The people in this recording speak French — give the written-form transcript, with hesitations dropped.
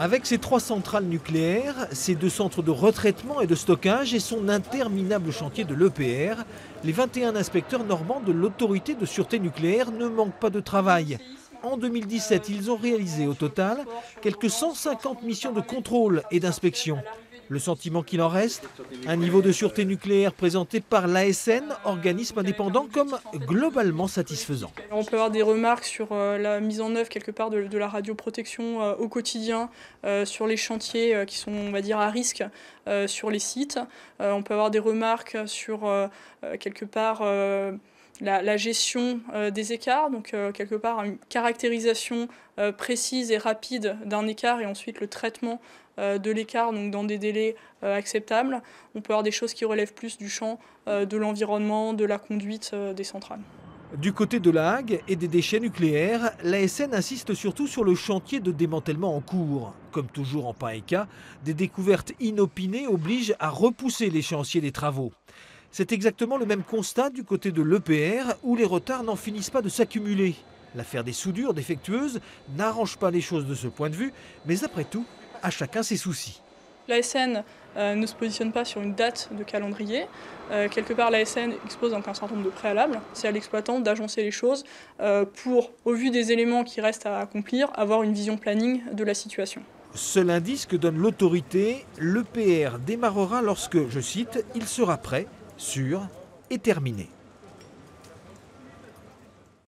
Avec ses 3 centrales nucléaires, ses 2 centres de retraitement et de stockage et son interminable chantier de l'EPR, les 21 inspecteurs normands de l'autorité de sûreté nucléaire ne manquent pas de travail. En 2017, ils ont réalisé au total quelques 150 missions de contrôle et d'inspection. Le sentiment qu'il en reste, un niveau de sûreté nucléaire présenté par l'ASN, organisme indépendant, comme globalement satisfaisant. On peut avoir des remarques sur la mise en œuvre quelque part de la radioprotection au quotidien, sur les chantiers qui sont, on va dire, à risque sur les sites. On peut avoir des remarques sur quelque part la gestion des écarts, donc quelque part une caractérisation précise et rapide d'un écart et ensuite le traitement de l'écart donc dans des délais acceptables. On peut avoir des choses qui relèvent plus du champ de l'environnement, de la conduite des centrales. Du côté de la Hague et des déchets nucléaires, l'ASN insiste surtout sur le chantier de démantèlement en cours. Comme toujours en pareil cas, des découvertes inopinées obligent à repousser l'échéancier des travaux. C'est exactement le même constat du côté de l'EPR où les retards n'en finissent pas de s'accumuler. L'affaire des soudures défectueuses n'arrange pas les choses de ce point de vue, mais après tout, à chacun ses soucis. L'ASN ne se positionne pas sur une date de calendrier. Quelque part, l'ASN expose donc un certain nombre de préalables. C'est à l'exploitant d'agencer les choses pour, au vu des éléments qui restent à accomplir, avoir une vision planning de la situation. Seul indice que donne l'autorité, l'EPR démarrera lorsque, je cite, il sera prêt, sûr et terminé.